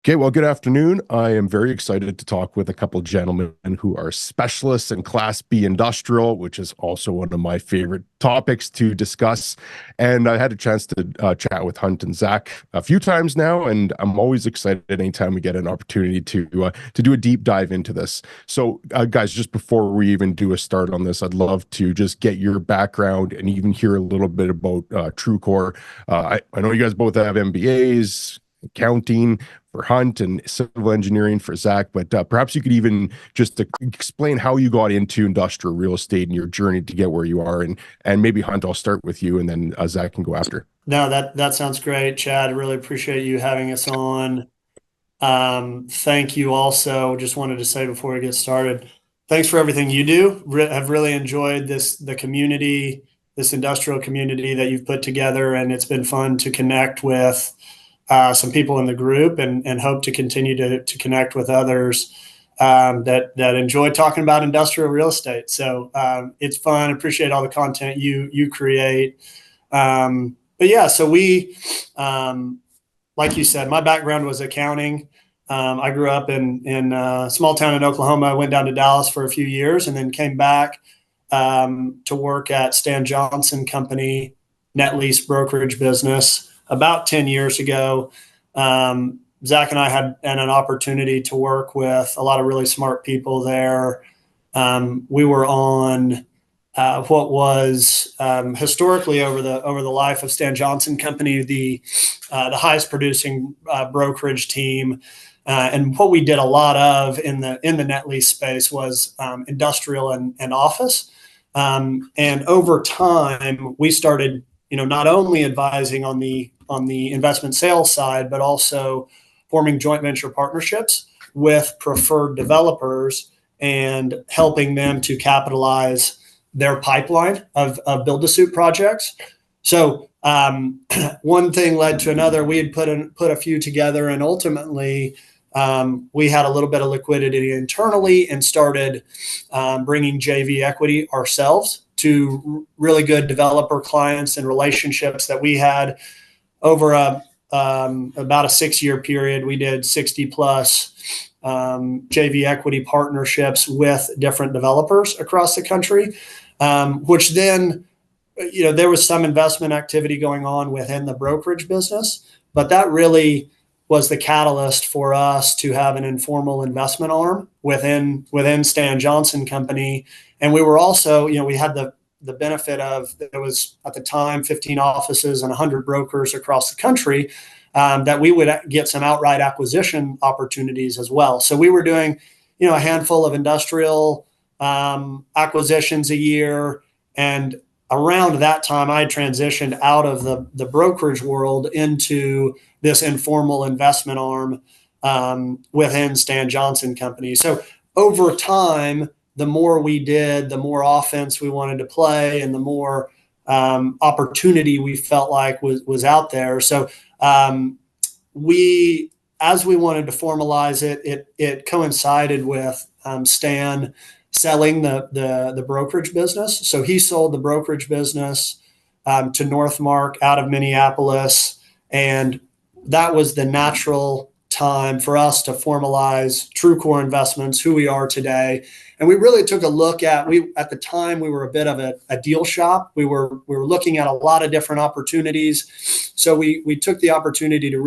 Okay, well, good afternoon. I am very excited to talk with a couple gentlemen who are specialists in Class B industrial, which is also one of my favorite topics to discuss. And I had a chance to chat with Hunt and Zach a few times now, and I'm always excited anytime we get an opportunity to do a deep dive into this. So, guys, just before we even do a start on this, I'd love to just get your background and even hear a little bit about TruCore. I know you guys both have MBAs, accounting for Hunt and civil engineering for Zach, but perhaps you could even just explain how you got into industrial real estate and your journey to get where you are. And maybe Hunt, I'll start with you, and then Zach can go after. No, that sounds great, Chad. Really appreciate you having us on. Thank you also. Just wanted to say before we get started, thanks for everything you do. Have really enjoyed the community, this industrial community that you've put together, and it's been fun to connect with some people in the group, and hope to continue to connect with others that enjoy talking about industrial real estate. So it's fun. Appreciate all the content you create. But yeah, so like you said, my background was accounting. I grew up in a small town in Oklahoma. I went down to Dallas for a few years and then came back to work at Stan Johnson Company, net lease brokerage business about 10 years ago. Zach and I had an opportunity to work with a lot of really smart people there. We were on what was historically over the life of Stan Johnson Company, the highest producing brokerage team. And what we did a lot of in the net lease space was industrial and office. And over time, we started, not only advising on the investment sales side, but also forming joint venture partnerships with preferred developers and helping them to capitalize their pipeline of build-to-suit projects. So one thing led to another. We had put a few together, and ultimately we had a little bit of liquidity internally and started bringing JV equity ourselves to really good developer clients and relationships that we had over about a 6-year period. We did 60 plus JV equity partnerships with different developers across the country, which then, there was some investment activity going on within the brokerage business, but that really was the catalyst for us to have an informal investment arm within Stan Johnson Company. And we were also, we had the benefit of, there was at the time 15 offices and 100 brokers across the country, that we would get some outright acquisition opportunities as well. So we were doing, a handful of industrial acquisitions a year. And around that time, I transitioned out of the brokerage world into this informal investment arm within Stan Johnson Company. So over time, the more we did, the more offense we wanted to play, and the more opportunity we felt like was out there. So as we wanted to formalize it coincided with Stan selling the brokerage business. So he sold the brokerage business to Northmark out of Minneapolis, and that was the natural time for us to formalize TruCore Investments, who we are today. And we really took a look at the time we were a bit of a deal shop. We were looking at a lot of different opportunities. So we took the opportunity to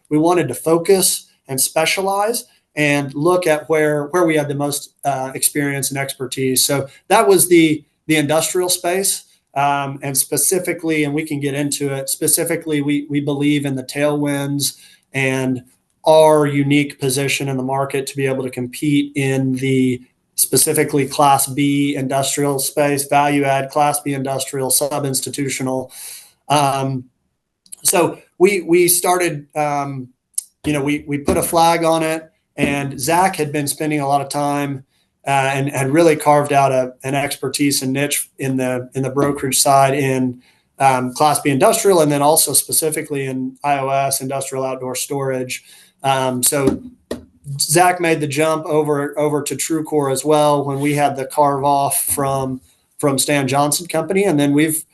we wanted to focus and specialize and look at where we had the most experience and expertise. So that was the industrial space. And specifically, and we can get into it, specifically, we believe in the tailwinds and our unique position in the market to be able to compete in the specifically Class B industrial space, value add, Class B industrial, sub-institutional. So we started, we put a flag on it, and Zach had been spending a lot of time and had really carved out an expertise and niche in the brokerage side in Class B industrial, and then also specifically in IOS, industrial outdoor storage. So Zach made the jump over to TruCore as well when we had the carve off from Stan Johnson Company, and then we've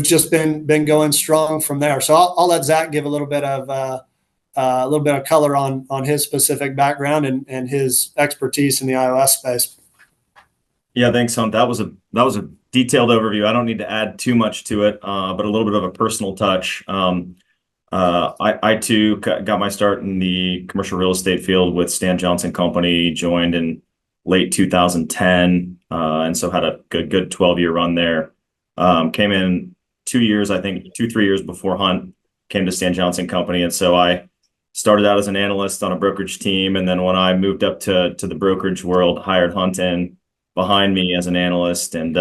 just been going strong from there. So I'll let Zach give a little bit of a little bit of color on his specific background and his expertise in the iOS space. Yeah, thanks, Hunt. That was a detailed overview. I don't need to add too much to it, but a little bit of a personal touch. I too got my start in the commercial real estate field with Stan Johnson Company. Joined in late 2010, and so had a good 12-year run there. Came in 2 years, I think 3 years before Hunt came to Stan Johnson Company, and so I started out as an analyst on a brokerage team, and then when I moved up to the brokerage world, hired Hunt in behind me as an analyst, and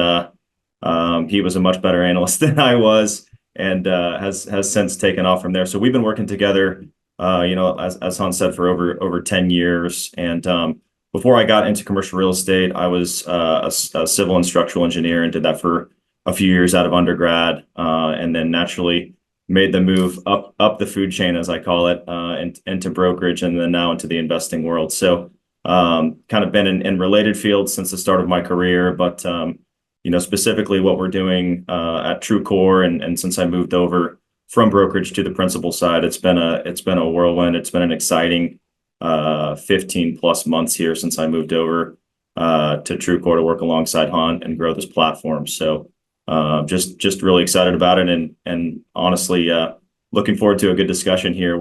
he was a much better analyst than I was, and has since taken off from there. So we've been working together, as Hunt said, for over 10 years. And before I got into commercial real estate, I was a civil and structural engineer and did that for a few years out of undergrad, and then naturally made the move up the food chain, as I call it, into brokerage, and then now into the investing world. So kind of been in related fields since the start of my career, but specifically what we're doing at TruCore, and since I moved over from brokerage to the principal side, it's been a whirlwind. It's been an exciting 15 plus months here since I moved over to TruCore to work alongside Hunt and grow this platform. So just really excited about it, and honestly looking forward to a good discussion here.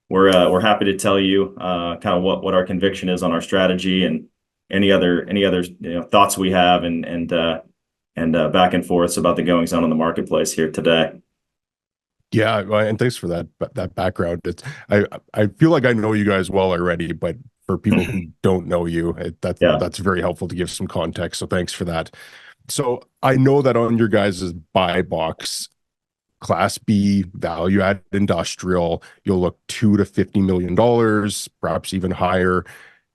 We're happy to tell you kind of what our conviction is on our strategy, and any other thoughts we have, and back and forths about the goings on in the marketplace here today. Yeah, and thanks for that background. I feel like I know you guys well already, but for people who don't know you, that's very helpful to give some context. So thanks for that. So I know that on your guys' buy box, Class B value add industrial, you'll look $2 to $50 million, perhaps even higher.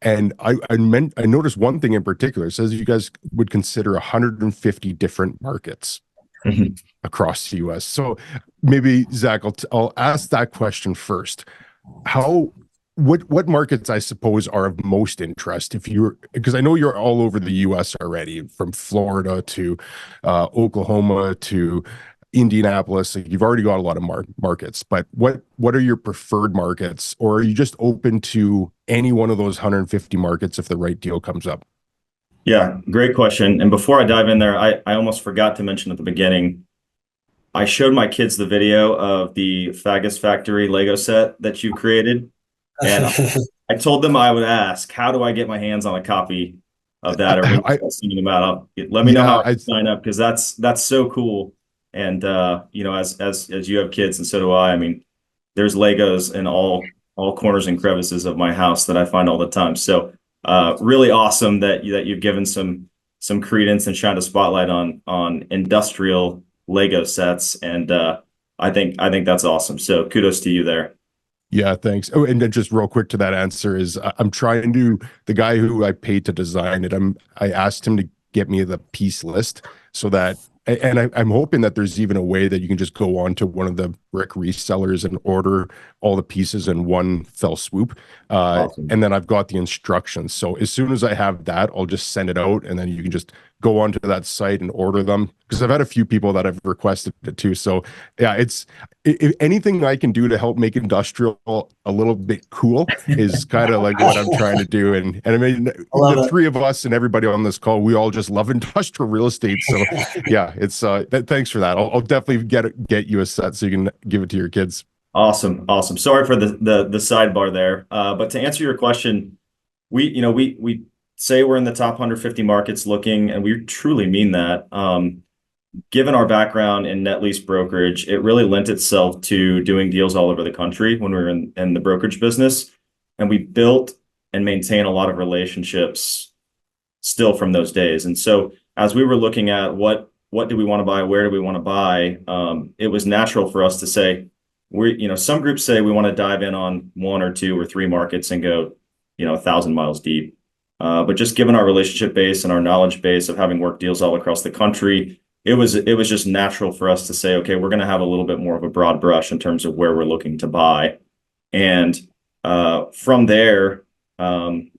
And I noticed one thing in particular. It says you guys would consider 150 different markets across the US. So maybe Zach, I'll ask that question first. What markets, I suppose, are of most interest because I know you're all over the US already, from Florida to Oklahoma to Indianapolis. Like, you've already got a lot of markets, but what are your preferred markets, or are you just open to any one of those 150 markets if the right deal comes up? Yeah, great question. And before I dive in there, I almost forgot to mention at the beginning, I showed my kids the video of the Fagus Factory Lego set that you created. And I told them I would ask, how do I get my hands on a copy of that? Or when you're thinking about it, let me know how I can sign up, because that's so cool. And as you have kids, and so do I. I mean, there's Legos in all corners and crevices of my house that I find all the time. So really awesome that you've given some credence and shined a spotlight on industrial Lego sets, and I think that's awesome. So kudos to you there. Yeah, thanks. Oh, and then just real quick to that answer is I'm trying to, the guy who I paid to design it, I asked him to get me the piece list so that, and I'm hoping that there's even a way that you can just go on to one of the brick resellers and order all the pieces in one fell swoop. Awesome. And then I've got the instructions. So as soon as I have that, I'll just send it out, and then you can just go onto that site and order them, because I've had a few people that have requested it too. So yeah, if anything I can do to help make industrial a little bit cool is kind of like what I'm trying to do. And I mean, the three of us and everybody on this call, we all just love industrial real estate. So yeah, it's thanks for that. I'll definitely get you a set so you can give it to your kids. Awesome. Sorry for the sidebar there, but to answer your question, we say we're in the top 150 markets looking, and we truly mean that. Given our background in net lease brokerage, it really lent itself to doing deals all over the country when we were in the brokerage business, and we built and maintain a lot of relationships still from those days. And so as we were looking at what do we want to buy, where do we want to buy, it was natural for us to say, some groups say we want to dive in on 1 or 2 or 3 markets and go 1,000 miles deep. But just given our relationship base and our knowledge base of having worked deals all across the country, it was just natural for us to say, okay, we're going to have a little bit more of a broad brush in terms of where we're looking to buy. And from there, given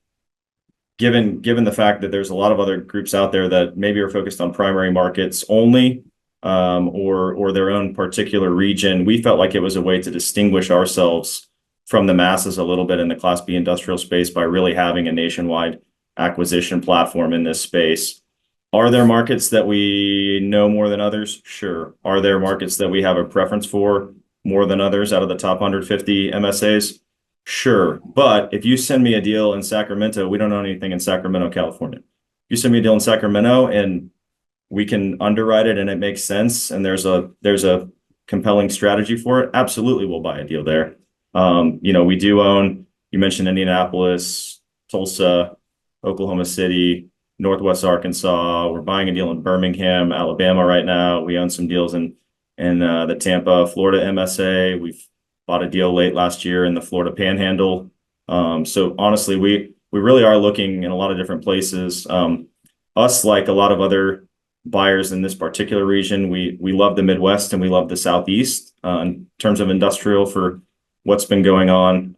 the fact that there's a lot of other groups out there that maybe are focused on primary markets only, or their own particular region, we felt like it was a way to distinguish ourselves from the masses a little bit in the Class B industrial space by really having a nationwide acquisition platform in this space. Are there markets that we know more than others? Sure. Are there markets that we have a preference for more than others out of the top 150 MSAs? Sure. But if you send me a deal in Sacramento, we don't own anything in Sacramento, California. If you send me a deal in Sacramento and we can underwrite it and it makes sense and there's a compelling strategy for it, absolutely we'll buy a deal there. We do own, you mentioned Indianapolis, Tulsa, Oklahoma City, Northwest Arkansas. We're buying a deal in Birmingham, Alabama right now. We own some deals in the Tampa, Florida MSA. We've bought a deal late last year in the Florida Panhandle. So honestly, we really are looking in a lot of different places. Us, like a lot of other buyers in this particular region, we love the Midwest and we love the Southeast in terms of industrial for what's been going on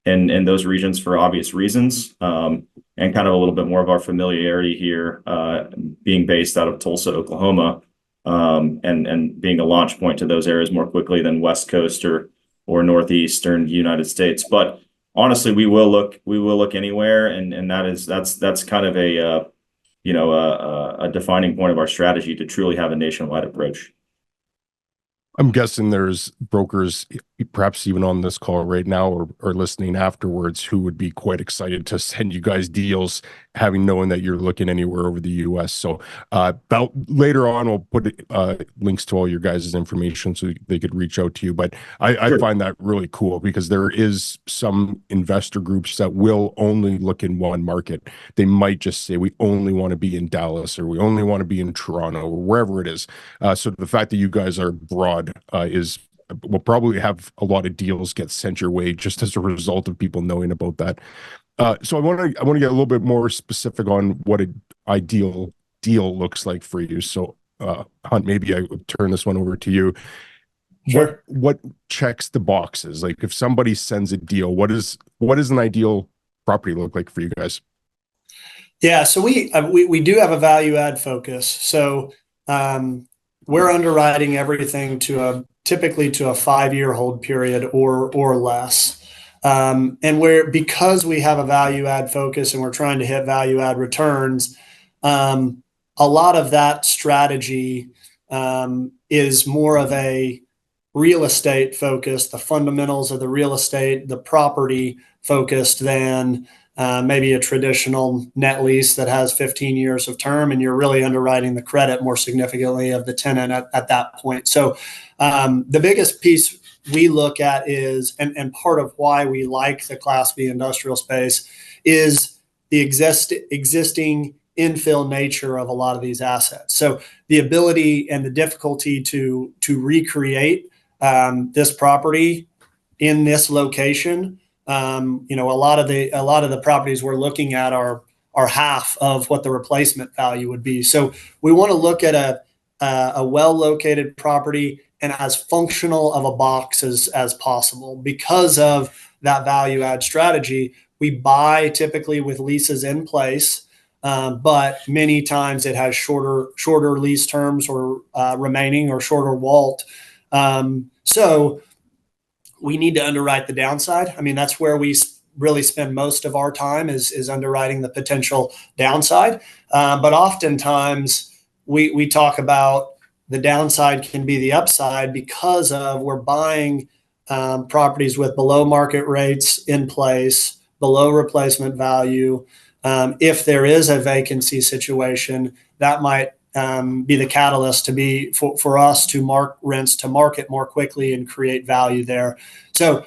in those regions for obvious reasons, and kind of a little bit more of our familiarity here, being based out of Tulsa, Oklahoma, and being a launch point to those areas more quickly than West Coast or Northeastern United States. But honestly, we will look anywhere, and that's kind of a defining point of our strategy to truly have a nationwide approach. I'm guessing there's brokers, perhaps even on this call right now or listening afterwards, who would be quite excited to send you guys deals, knowing that you're looking anywhere over the U.S. So about later on, we'll put links to all your guys' information so they could reach out to you. But I find that really cool because there is some investor groups that will only look in one market. They might just say, we only want to be in Dallas, or we only want to be in Toronto, or wherever it is. So the fact that you guys are broad will probably have a lot of deals get sent your way just as a result of people knowing about that. So I want to get a little bit more specific on what an ideal deal looks like for you. So Hunt, maybe I would turn this one over to you. Sure. What checks the boxes? Like if somebody sends a deal, what does an ideal property look like for you guys? Yeah, so we do have a value add focus. So we're underwriting everything typically to a 5-year hold period or less. And because we have a value add focus and we're trying to hit value add returns, a lot of that strategy is more of a real estate focus, the fundamentals of the real estate, the property focused than maybe a traditional net lease that has 15 years of term, and you're really underwriting the credit more significantly of the tenant at that point. So the biggest piece we look at is, and part of why we like the Class B industrial space is the existing infill nature of a lot of these assets. So the ability and the difficulty to recreate this property in this location. A lot of the properties we're looking at are half of what the replacement value would be. So we want to look at a well-located property and as functional of a box as possible. Because of that value add strategy, we buy typically with leases in place, but many times it has shorter lease terms or remaining or shorter WALT. So we need to underwrite the downside. I mean, that's where we really spend most of our time is underwriting the potential downside. But oftentimes we talk about the downside can be the upside because we're buying properties with below market rates in place, below replacement value. If there is a vacancy situation, that might be the catalyst for us to mark rents to market more quickly and create value there. So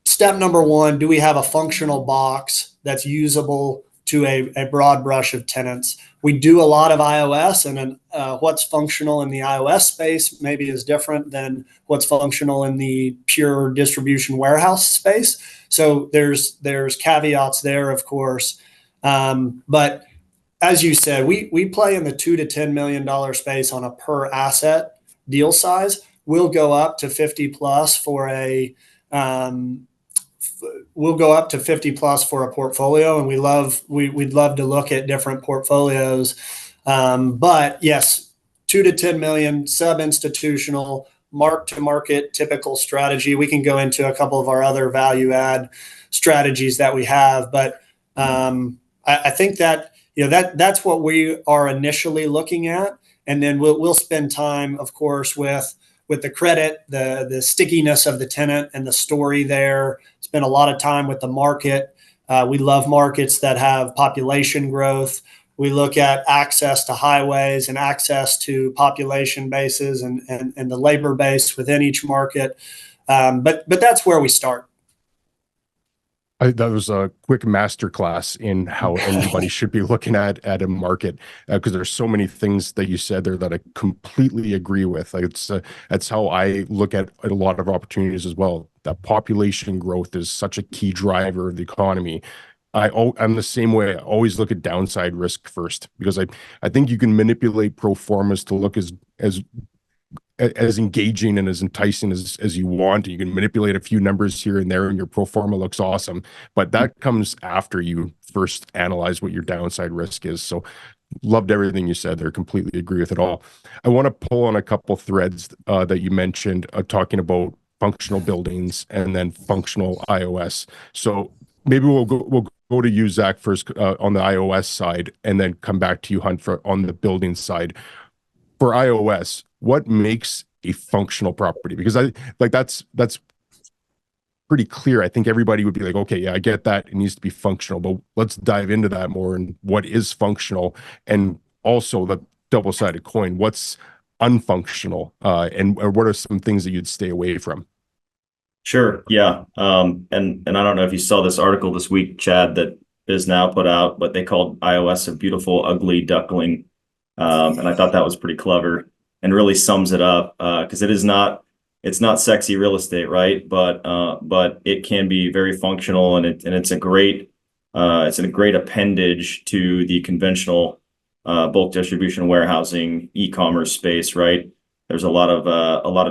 step number one, do we have a functional box that's usable to a broad brush of tenants? We do a lot of IOS, and what's functional in the IOS space maybe is different than what's functional in the pure distribution warehouse space. So there's caveats there, of course. But as you said, we play in the $2 to $10 million space on a per asset deal size. We'll go up to 50 plus for a portfolio, and we'd love to look at different portfolios. But yes, 2 to 10 million, sub-institutional, mark-to-market typical strategy. We can go into a couple of our other value add strategies that we have, but I think that that's what we are initially looking at, and then we'll spend time, of course, with the credit, the stickiness of the tenant and the story there. Spend a lot of time with the market. We love markets that have population growth. We look at access to highways and access to population bases and the labor base within each market. But that's where we start. That was a quick masterclass in how anybody should be looking at a market, because there's so many things that you said there that I completely agree with. Like that's how I look at a lot of opportunities as well. That population growth is such a key driver of the economy. I'm the same way. I always look at downside risk first, because I think you can manipulate pro formas to look as engaging and as enticing as you want. You can manipulate a few numbers here and there and your pro forma looks awesome, but that comes after you first analyze what your downside risk is. So loved everything you said there. Completely agree with it all. I want to pull on a couple threads that you mentioned, talking about functional buildings and then functional IOS. So maybe we'll go to you, Zach, first on the iOS side, and then come back to you, Hunt, on the building side. For iOS, what makes a functional property? Because that's pretty clear. I think everybody would be like, okay, yeah, I get that. It needs to be functional, but let's dive into that more and what is functional, and also the double-sided coin. What's unfunctional, and what are some things that you'd stay away from? Sure. Yeah. And I don't know if you saw this article this week, Chad, that BizNow put out, but they called iOS a beautiful, ugly duckling. And I thought that was pretty clever and really sums it up, because it's not sexy real estate, right? But it can be very functional, and it's a great appendage to the conventional bulk distribution, warehousing, e-commerce space, right? There's a lot of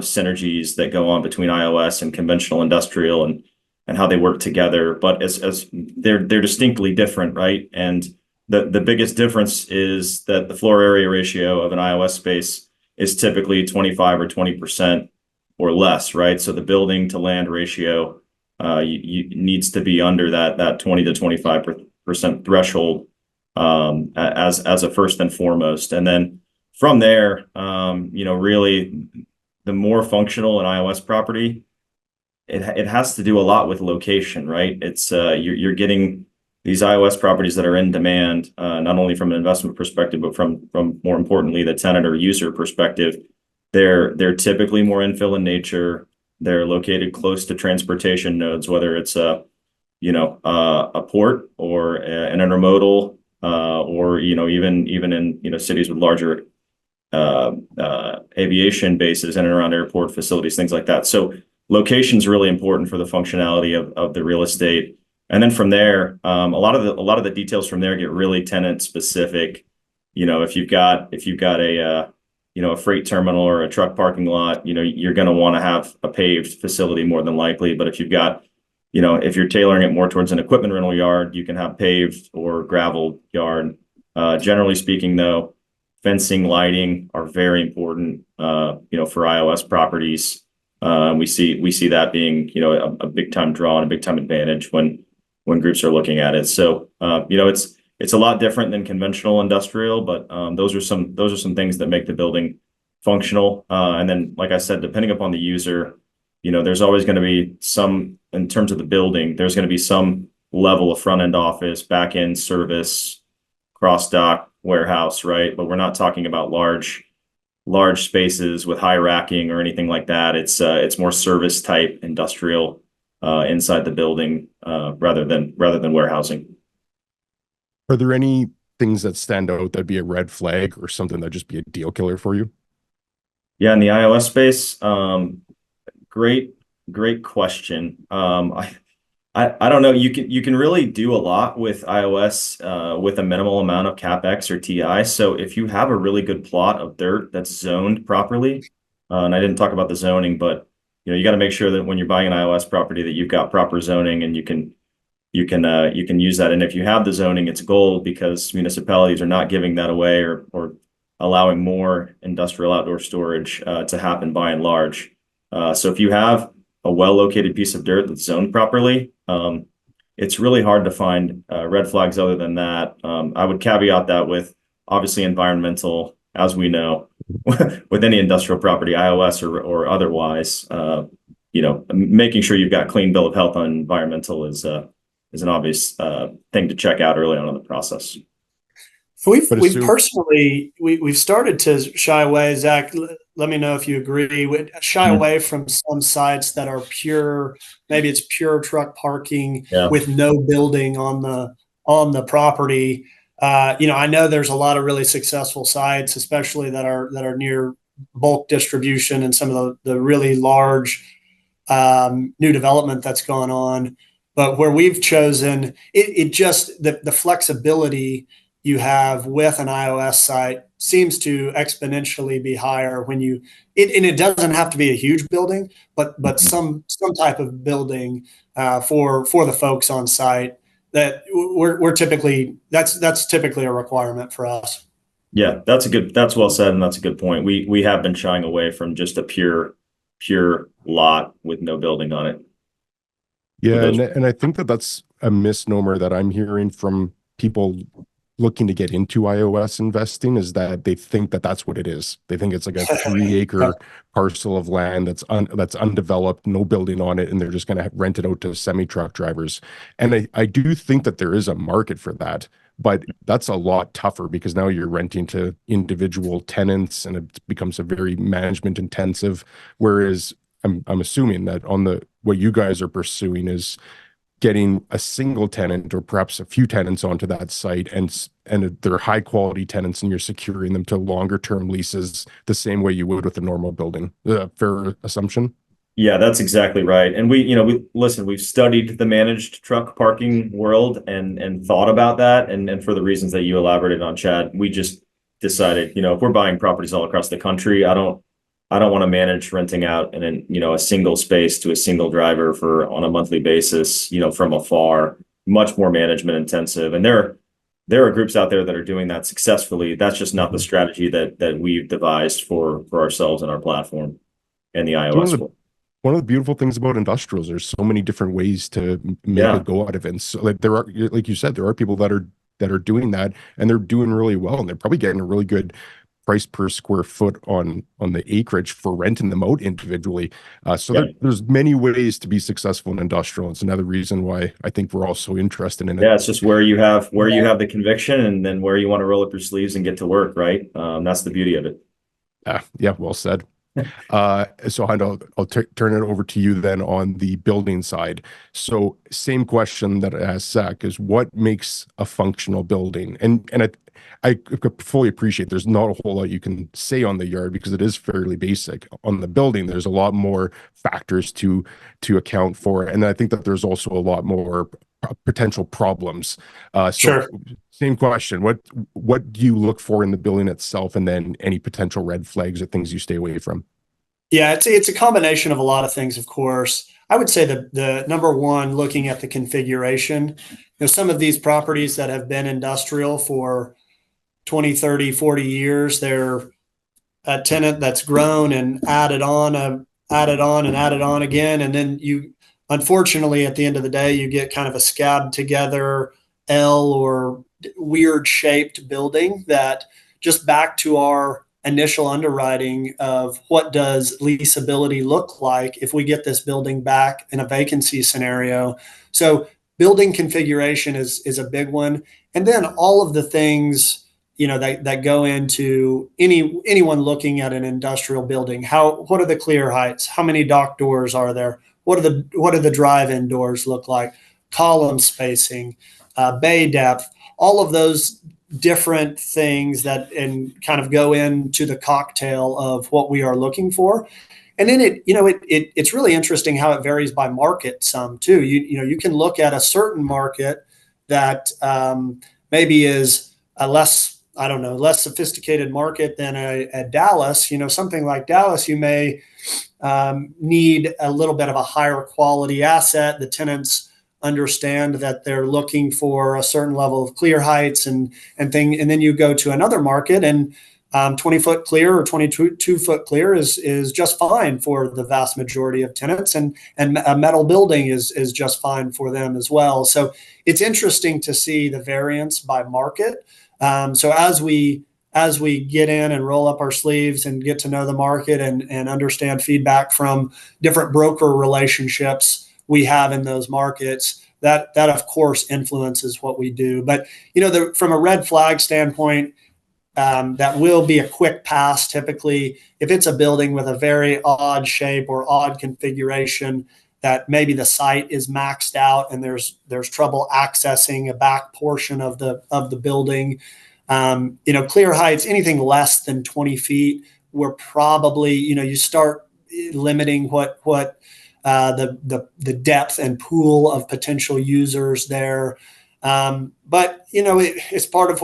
synergies that go on between iOS and conventional industrial and how they work together, but as they're distinctly different, right? And the biggest difference is that the floor area ratio of an iOS space is typically 25 or 20% or less, right? So the building to land ratio you needs to be under that 20 to 25% threshold as a first and foremost. And then from there, really the more functional an iOS property, it has to do a lot with location, right? It's you're getting these iOS properties that are in demand, not only from an investment perspective, but from more importantly, the tenant or user perspective. They're typically more infill in nature. They're located close to transportation nodes, whether it's a port or an intermodal, or even in cities with larger aviation bases in and around airport facilities, things like that. So location is really important for the functionality of the real estate. And then from there, a lot of the details from there get really tenant specific. If you've got a freight terminal or a truck parking lot, you're going to want to have a paved facility more than likely. But if you've got, if you're tailoring it more towards an equipment rental yard, you can have paved or gravel yard. Generally speaking, though, fencing, lighting are very important, for iOS properties. We see that being, a big time draw and a big time advantage when groups are looking at it. So, it's a lot different than conventional industrial, but those are some things that make the building functional. And then, like I said, depending upon the user, there's always going to be some, in terms of the building, there's going to be some level of front end office, back end service, cross dock, warehouse, right? But we're not talking about large spaces with high racking or anything like that. It's more service type industrial inside the building rather than warehousing. Are there any things that stand out that'd be a red flag or something that'd just be a deal killer for you? Yeah, in the iOS space, great question. I don't know. You can really do a lot with iOS with a minimal amount of CapEx or TI. So if you have a really good plot of dirt that's zoned properly, and I didn't talk about the zoning, but you got to make sure that when you're buying an iOS property that you've got proper zoning and you can use that. And if you have the zoning, it's gold, because municipalities are not giving that away or allowing more industrial outdoor storage to happen by and large. So if you have a well-located piece of dirt that's zoned properly, it's really hard to find red flags other than that. I would caveat that with obviously environmental, as we know, with any industrial property, iOS or otherwise. Making sure you've got clean bill of health on environmental is an obvious thing to check out early on in the process. We've personally we've started to shy away. Zach, let me know if you agree. We shy away from some sites that are pure. Maybe it's pure truck parking with no building on the property. I know there's a lot of really successful sites, especially that are near bulk distribution and some of the really large new development that's gone on. But where we've chosen it just the flexibility you have with an iOS site seems to exponentially be higher when and it doesn't have to be a huge building, but some type of building for the folks on site that we're typically that's typically a requirement for us. Yeah, that's well said, and that's a good point. We have been shying away from just a pure lot with no building on it. Yeah, and I think that's a misnomer that I'm hearing from people looking to get into iOS investing, is that they think that that's what it is. They think it's like a 3-acre parcel of land that's undeveloped, no building on it, and they're just going to rent it out to semi-truck drivers. And I do think that there is a market for that, but that's a lot tougher because now you're renting to individual tenants and it becomes a very management intensive. Whereas I'm assuming that what you guys are pursuing is getting a single tenant or perhaps a few tenants onto that site, and they're high quality tenants, and you're securing them to longer term leases the same way you would with a normal building. Fair assumption? Yeah, that's exactly right. And we've studied the managed truck parking world and thought about that. And for the reasons that you elaborated on, Chad, we just decided, if we're buying properties all across the country, I don't want to manage renting out a single space to a single driver on a monthly basis, from afar. Much more management intensive. And there are groups out there that are doing that successfully. That's just not the strategy that we've devised for ourselves and our platform and the iOS world. One of the beautiful things about industrials, there's so many different ways to make a go out of it. And so like you said, there are people that are doing that, and they're doing really well, and they're probably getting a really good price per square foot on the acreage for renting them out individually. There's many ways to be successful in industrial. It's another reason why I think we're all so interested in it. Yeah, it's just where you have the conviction, and then where you want to roll up your sleeves and get to work, right? That's the beauty of it. Yeah, well said. So I'll turn it over to you then on the building side. So same question that I asked Zach is, what makes a functional building? And I fully appreciate there's not a whole lot you can say on the yard because it is fairly basic. On the building, there's a lot more factors to account for, and I think that there's also a lot more potential problems. Sure. Same question. What do you look for in the building itself, and then any potential red flags or things you stay away from? Yeah, it's a combination of a lot of things, of course. I would say the number one, looking at the configuration. Some of these properties that have been industrial for 20, 30, 40 years, they're a tenant that's grown and added on and added on again. And then unfortunately, at the end of the day, you get kind of a scabbed together L or weird shaped building that, just back to our initial underwriting of what does leasability look like if we get this building back in a vacancy scenario. So building configuration is a big one. And then all of the things, that go into anyone looking at an industrial building. What are the clear heights? How many dock doors are there? What do the drive-in doors look like? Column spacing, bay depth, all of those different things that and kind of go into the cocktail of what we are looking for. And then it's really interesting how it varies by market some too. You can look at a certain market that maybe is a less sophisticated market than a Dallas. Something like Dallas, you may need a little bit of a higher quality asset. The tenants understand that they're looking for a certain level of clear heights and then you go to another market and 20-foot clear or 22-foot clear is just fine for the vast majority of tenants, and a metal building is just fine for them as well. So it's interesting to see the variance by market. So as we get in and roll up our sleeves and get to know the market and understand feedback from different broker relationships we have in those markets, that of course influences what we do. But from a red flag standpoint, that will be a quick pass. Typically, if it's a building with a very odd shape or odd configuration, that maybe the site is maxed out and there's trouble accessing a back portion of the building. Clear heights, anything less than 20 feet, we're probably, you start limiting what the depth and pool of potential users there. But it's part of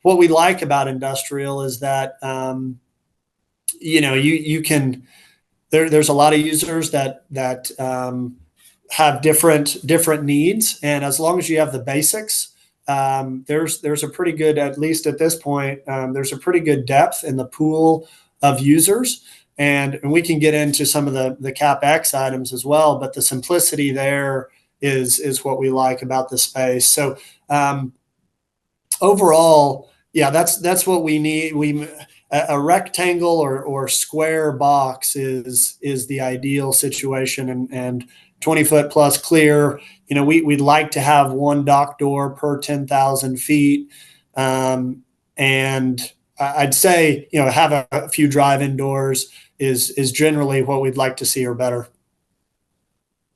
what we like about industrial is that you can there's a lot of users that have different needs, and as long as you have the basics, there's a pretty good, at least at this point, there's a pretty good depth in the pool of users, and we can get into some of the CapEx items as well, but the simplicity there is what we like about the space. So overall, yeah, that's what we need. A rectangle or square box is the ideal situation, and 20-foot plus clear. We'd like to have one dock door per 10,000 feet, and I'd say have a few drive-in doors is generally what we'd like to see or better.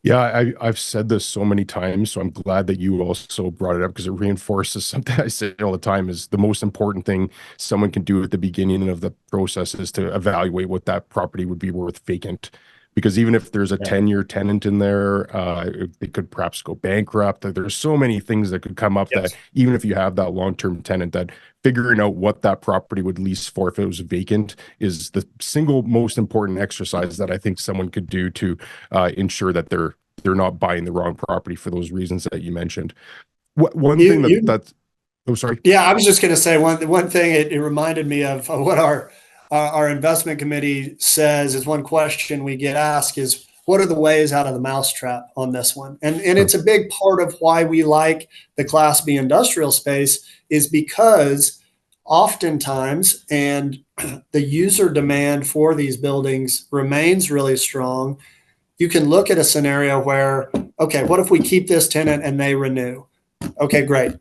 Yeah, I've said this so many times, so I'm glad that you also brought it up because it reinforces something I say all the time is the most important thing someone can do at the beginning of the process is to evaluate what that property would be worth vacant. Because even if there's a 10-year tenant in there, they could perhaps go bankrupt. There's so many things that could come up that even if you have that long-term tenant, that figuring out what that property would lease for if it was vacant is the single most important exercise that I think someone could do to ensure that they're not buying the wrong property for those reasons that you mentioned. One thing that's oh, sorry. Yeah, I was just going to say one thing. It reminded me of what our investment committee says is one question we get asked is, what are the ways out of the mousetrap on this one? And it's a big part of why we like the Class B industrial space is because oftentimes, and the user demand for these buildings remains really strong, you can look at a scenario where, okay, what if we keep this tenant and they renew? Okay, great.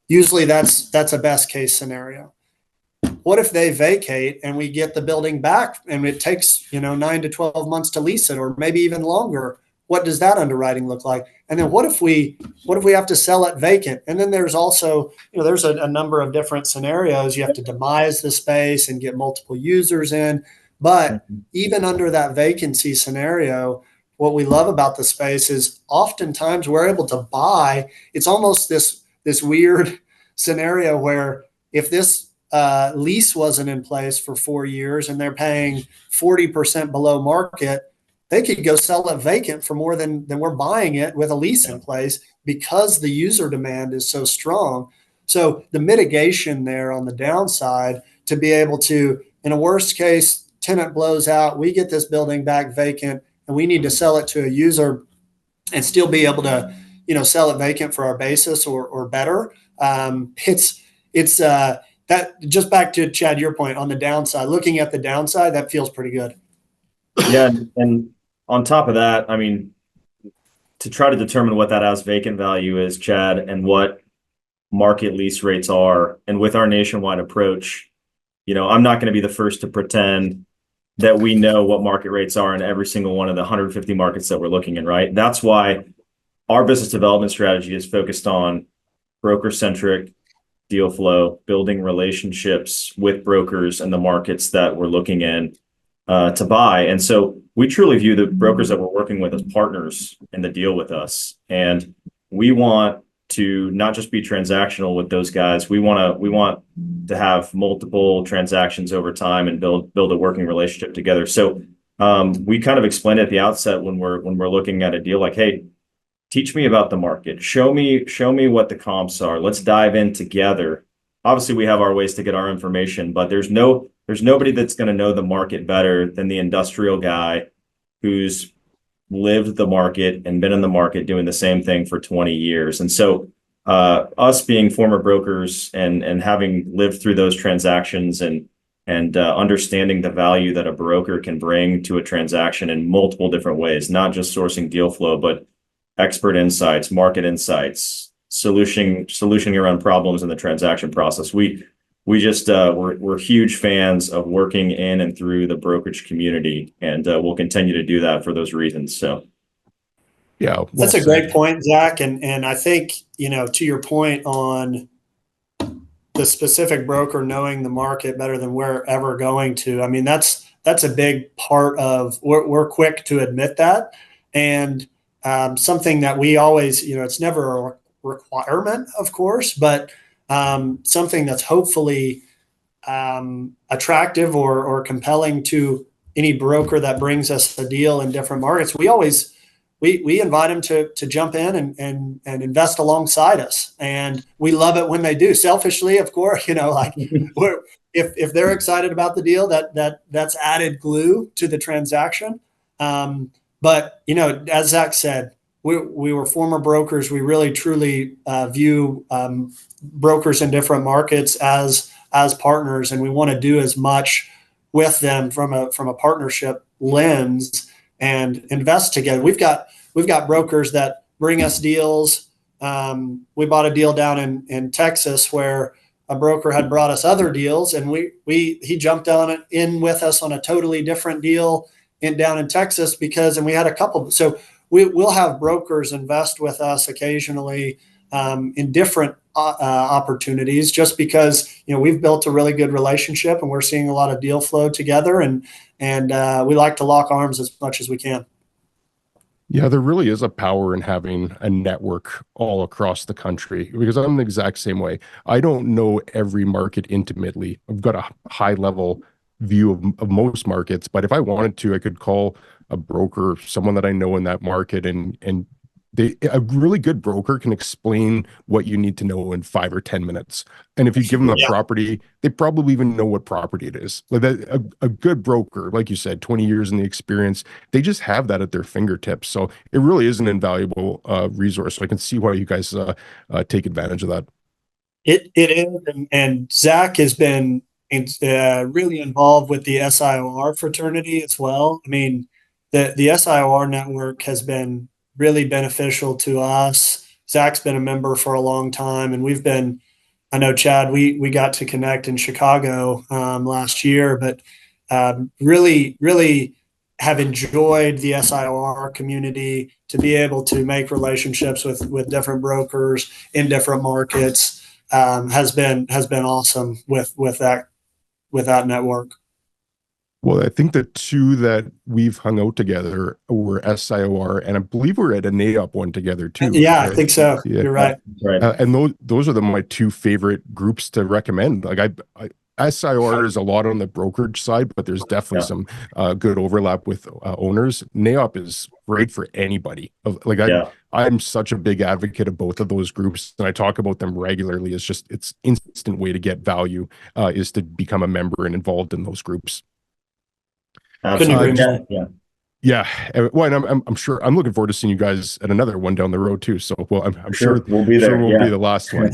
Usually that's a best case scenario. What if they vacate and we get the building back and it takes 9 to 12 months to lease it, or maybe even longer? What does that underwriting look like? And then what if we have to sell it vacant? And then there's also there's a number of different scenarios. You have to demise the space and get multiple users in. But even under that vacancy scenario, what we love about the space is oftentimes we're able to buy. It's almost this weird scenario where if this lease wasn't in place for 4 years and they're paying 40% below market, they could go sell it vacant for more than we're buying it with a lease in place because the user demand is so strong. So the mitigation there on the downside to be able to, in a worst case, tenant blows out, we get this building back vacant and we need to sell it to a user and still be able to, sell it vacant for our basis or better. It's that just back to Chad, your point on the downside, looking at the downside, that feels pretty good. Yeah. And on top of that, I mean, to try to determine what that as vacant value is, Chad, and what market lease rates are, and with our nationwide approach, I'm not going to be the first to pretend that we know what market rates are in every single one of the 150 markets that we're looking in, right? That's why our business development strategy is focused on broker-centric deal flow, building relationships with brokers and the markets that we're looking in to buy. And so we truly view the brokers that we're working with as partners in the deal with us. And we want to not just be transactional with those guys. We want to have multiple transactions over time and build a working relationship together. So we kind of explained at the outset when we're looking at a deal like, hey, teach me about the market. Show me what the comps are. Let's dive in together obviously we have our ways to get our information, but there's nobody that's going to know the market better than the industrial guy who's lived the market and been in the market doing the same thing for 20 years. And so us being former brokers and having lived through those transactions and understanding the value that a broker can bring to a transaction in multiple different ways, not just sourcing deal flow, but expert insights, market insights, solutioning around problems in the transaction process. We're huge fans of working in and through the brokerage community, and we'll continue to do that for those reasons. So, yeah, well that's a said. great point, Zach. And I think, to your point on the specific broker knowing the market better than we're ever going to, I mean, that's a big part of, we're quick to admit that. And something that we always, it's never a requirement, of course, but something that's hopefully attractive or compelling to any broker that brings us a deal in different markets. We invite them to jump in and invest alongside us, and we love it when they do. Selfishly, of course, like if they're excited about the deal, that's added glue to the transaction. But as Zach said, we were former brokers. We really truly view brokers in different markets as partners, and we want to do as much with them from a partnership lens and invest together. We've got brokers that bring us deals. We bought a deal down in Texas where a broker had brought us other deals, and he jumped on it in with us on a totally different deal down in Texas and we had a couple. So we'll have brokers invest with us occasionally in different opportunities, just because we've built a really good relationship and we're seeing a lot of deal flow together, and we like to lock arms as much as we can. Yeah, there really is a power in having a network all across the country, because I'm the exact same way. I don't know every market intimately. I've got a high level view of most markets, but if I wanted to, I could call a broker, someone that I know in that market, and a really good broker can explain what you need to know in 5 or 10 minutes. And if you give them a property, they probably even know what property it is. Like a good broker, like you said, 20 years in the experience, they just have that at their fingertips. So it really is an invaluable resource. So I can see why you guys take advantage of that. It is, and Zach has been really involved with the SIOR fraternity as well. I mean, the SIOR network has been really beneficial to us. Zach's been a member for a long time, and I know Chad, we got to connect in Chicago last year, but really, really have enjoyed the SIOR community, to be able to make relationships with different brokers in different markets has been awesome with that network. Well, I think the two that we've hung out together were SIOR, and I believe we're at a NAIOP one together too. Yeah, I think so. Yeah. You're right. Right. And those are my two favorite groups to recommend. Like SIOR is a lot on the brokerage side, but there's definitely some good overlap with owners. NAIOP is great for anybody. I'm such a big advocate of both of those groups, and I talk about them regularly. It's instant way to get value is to become a member and involved in those groups. Absolutely. Yeah. Well, and I'm sure I'm looking forward to seeing you guys at another one down the road too. So, well, I'm sure we'll be there. We'll be the last one.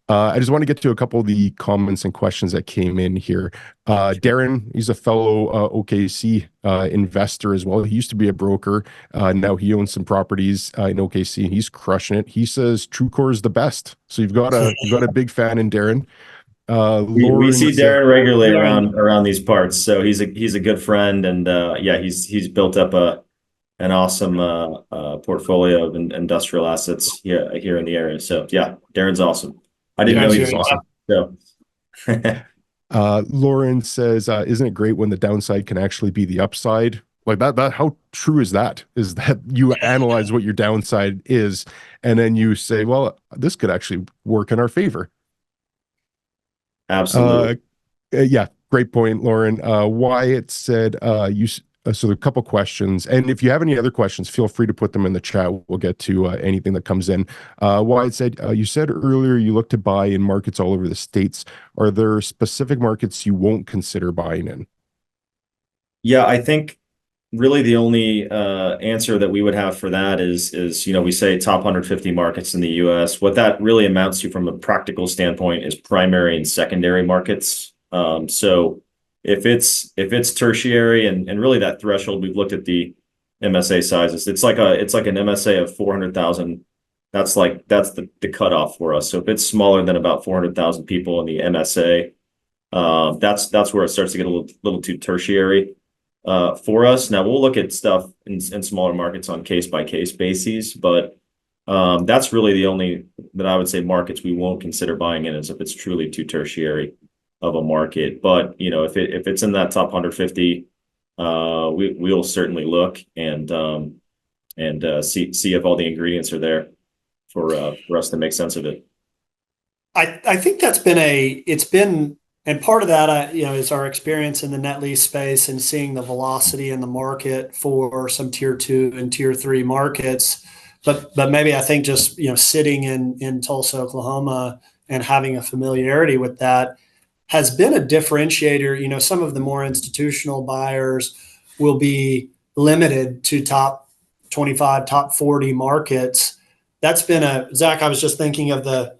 I just want to get to a couple of the comments and questions that came in here. Darren, he's a fellow OKC investor as well. He used to be a broker. Now he owns some properties in OKC, and he's crushing it. He says TruCore is the best. So you've got a big fan in Darren. We see Darren regularly around these parts, so he's a good friend, and he's built up an awesome portfolio of industrial assets here in the area. So yeah, Darren's awesome. I didn't know he was awesome. So Lauren says, isn't it great when the downside can actually be the upside? Like that how true is that you analyze what your downside is, and then you say, well, this could actually work in our favor. Absolutely. Yeah, great point, Lauren. Wyatt said, So a couple questions, and if you have any other questions, feel free to put them in the chat. We'll get to anything that comes in. Wyatt said, you said earlier you look to buy in markets all over the states. Are there specific markets you won't consider buying in? Yeah, I think really the only answer that we would have for that is we say top 150 markets in the U.S. What that really amounts to from a practical standpoint is primary and secondary markets. So if it's tertiary and really that threshold, we've looked at the MSA sizes. It's like an MSA of 400,000. That's the cutoff for us. So if it's smaller than about 400,000 people in the MSA, that's where it starts to get a little too tertiary for us. Now we'll look at stuff in smaller markets on case by case basis, but that's really the only that I would say markets we won't consider buying in is if it's truly too tertiary of a market. But if it's in that top 150, we'll certainly look and see if all the ingredients are there for us to make sense of it. I think it's been and part of that is our experience in the net lease space and seeing the velocity in the market for some tier 2 and tier 3 markets. But maybe I think just sitting in Tulsa, Oklahoma, and having a familiarity with that has been a differentiator. Some of the more institutional buyers will be limited to top 25, top 40 markets. That's been Zach, I was just thinking of the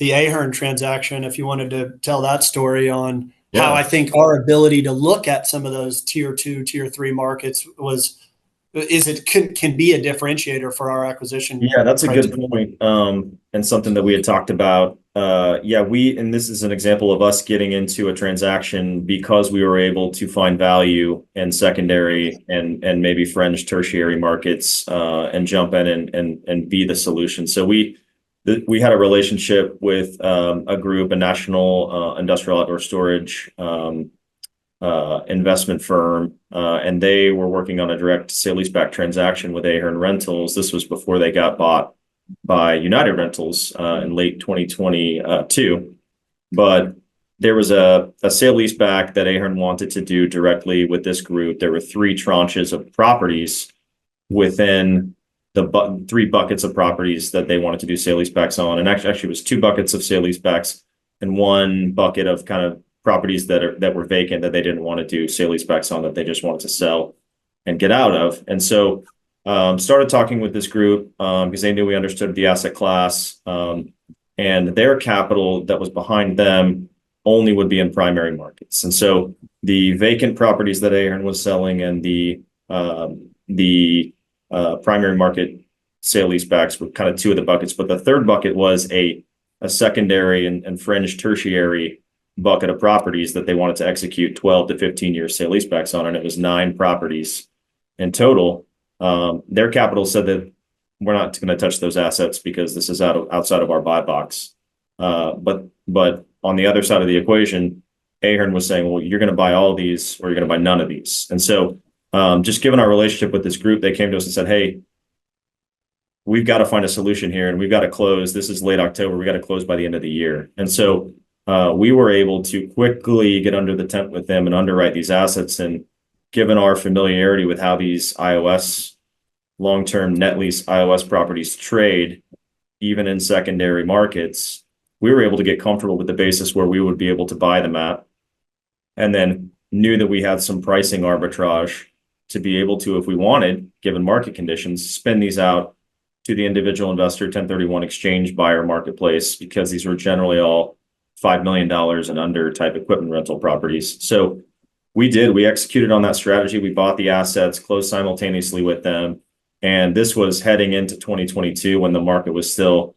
Ahern transaction, if you wanted to tell that story on how I think our ability to look at some of those tier 2, tier 3 markets can be a differentiator for our acquisition. Yeah, that's a good point. And something that we had talked about. And this is an example of us getting into a transaction because we were able to find value in secondary and maybe fringe tertiary markets and jump in and be the solution. So we had a relationship with a group, a national industrial outdoor storage investment firm, and they were working on a direct sale-leaseback transaction with Ahern Rentals. This was before they got bought by United Rentals in late 2022. But there was a sale-leaseback that Ahern wanted to do directly with this group. There were 3 tranches of properties within the 3 buckets of properties that they wanted to do sale-leasebacks on. And actually it was 2 buckets of sale-leasebacks and 1 bucket of kind of properties that were vacant that they didn't want to do sale-leasebacks on, that they just wanted to sell and get out of. And so started talking with this group because they knew we understood the asset class, and their capital that was behind them only would be in primary markets. And so the vacant properties that Ahern was selling and the primary market sale-leasebacks were kind of 2 of the buckets, but the third bucket was a secondary and fringe tertiary bucket of properties that they wanted to execute 12 to 15 year sale-leasebacks on, and it was 9 properties in total. Their capital said that we're not going to touch those assets because this is outside of our buy box. But on the other side of the equation, Ahern was saying, well, you're going to buy all these or you're going to buy none of these. And so just given our relationship with this group, they came to us and said, hey, we've got to find a solution here and we've got to close. This is late October. We got to close by the end of the year. And so we were able to quickly get under the tent with them and underwrite these assets. And given our familiarity with how these long-term net lease IOS properties trade, even in secondary markets, we were able to get comfortable with the basis where we would be able to buy them at, and then knew that we had some pricing arbitrage to be able to, if we wanted, given market conditions, spin these out to the individual investor 1031 exchange buyer marketplace, because these were generally all $5 million and under type equipment rental properties. So we executed on that strategy. We bought the assets, closed simultaneously with them. And this was heading into 2022 when the market was still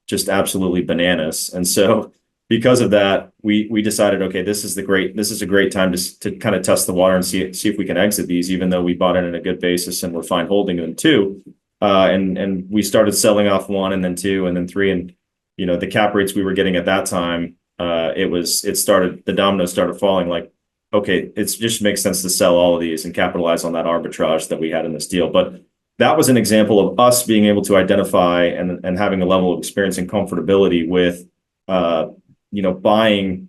just absolutely bananas. And so because of that, we decided, okay, this is a great time to kind of test the water and see if we can exit these, even though we bought it at a good basis and we're fine holding them too. And we started selling off 1 and then 2 and then 3. And, the cap rates we were getting at that time, the dominoes started falling, like, okay, it just makes sense to sell all of these and capitalize on that arbitrage that we had in this deal. But that was an example of us being able to identify and having a level of experience and comfortability with, buying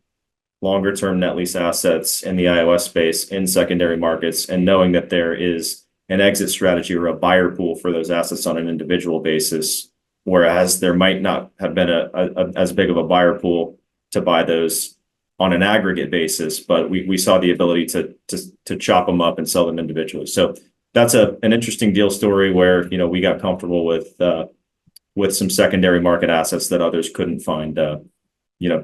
longer term net lease assets in the IOS space in secondary markets, and knowing that there is an exit strategy or a buyer pool for those assets on an individual basis, whereas there might not have been as big of a buyer pool to buy those on an aggregate basis, but we saw the ability to chop them up and sell them individually. So that's an interesting deal story where, we got comfortable with some secondary market assets that others couldn't find,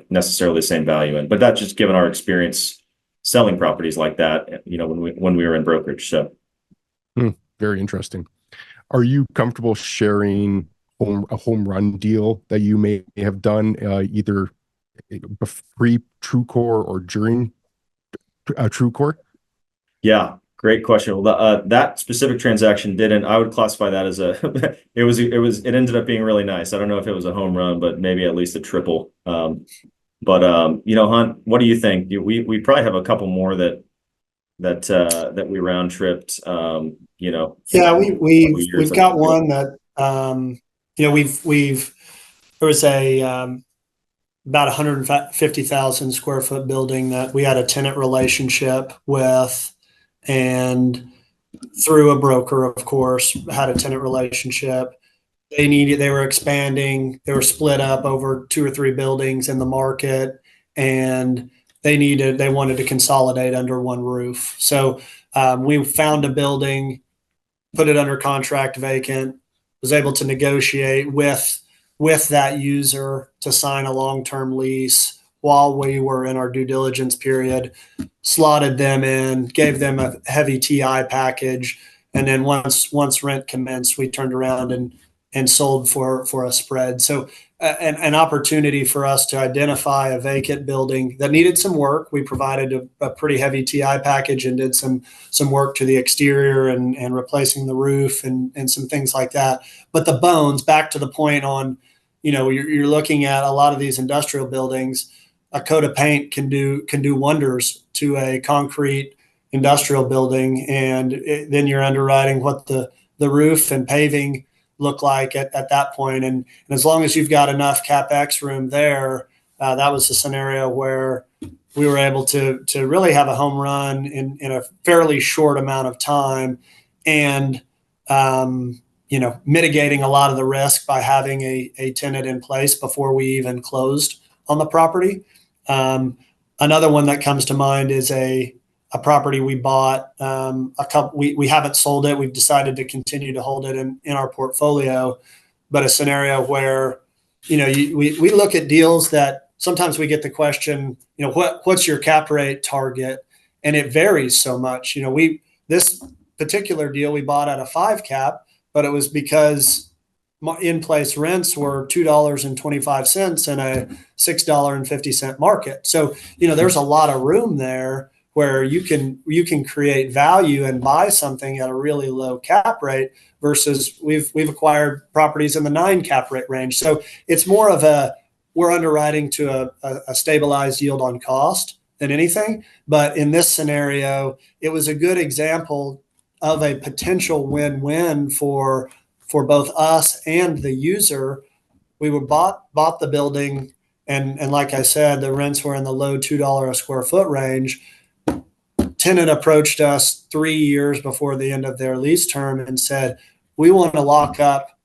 necessarily the same value in. But that's just given our experience selling properties like that, when we were in brokerage. So very interesting. Are you comfortable sharing a home run deal that you may have done either pre-TruCore or during TruCore? Yeah, great question. Well, that specific transaction didn't. I would classify that as it ended up being really nice. I don't know if it was a home run, but maybe at least a triple. Hunt, what do you think? We probably have a couple more that we round tripped. Yeah, we've got one that there was a about 150,000 square foot building that we had a tenant relationship with, and through a broker, of course, had a tenant relationship. They were expanding, they were split up over 2 or 3 buildings in the market, and they wanted to consolidate under one roof. So we found a building, put it under contract vacant, was able to negotiate with that user to sign a long-term lease while we were in our due diligence period, slotted them in, gave them a heavy TI package, and then once rent commenced, we turned around and sold for a spread. So an opportunity for us to identify a vacant building that needed some work. We provided a pretty heavy TI package and did some work to the exterior and replacing the roof and some things like that. But the bones, back to the point on, you're looking at a lot of these industrial buildings, a coat of paint can do wonders to a concrete industrial building. And then you're underwriting what the roof and paving look like at that point. And as long as you've got enough CapEx room there, that was a scenario where we were able to really have a home run in a fairly short amount of time, and mitigating a lot of the risk by having a tenant in place before we even closed on the property. Another one that comes to mind is a property we bought. We haven't sold it. We've decided to continue to hold it in our portfolio, but a scenario where, we look at deals that sometimes we get the question, what's your cap rate target? And it varies so much. This particular deal we bought at a 5 cap, but it was because in-place rents were $2.25 in a $6.50 market. So, there's a lot of room there where you can create value and buy something at a really low cap rate, versus we've acquired properties in the 9 cap rate range. So it's more of we're underwriting to a stabilized yield on cost than anything. But in this scenario, it was a good example of a potential win-win for both us and the user. We bought the building, and like I said, the rents were in the low $2 a square foot range. Tenant approached us 3 years before the end of their lease term and said, we want to lock up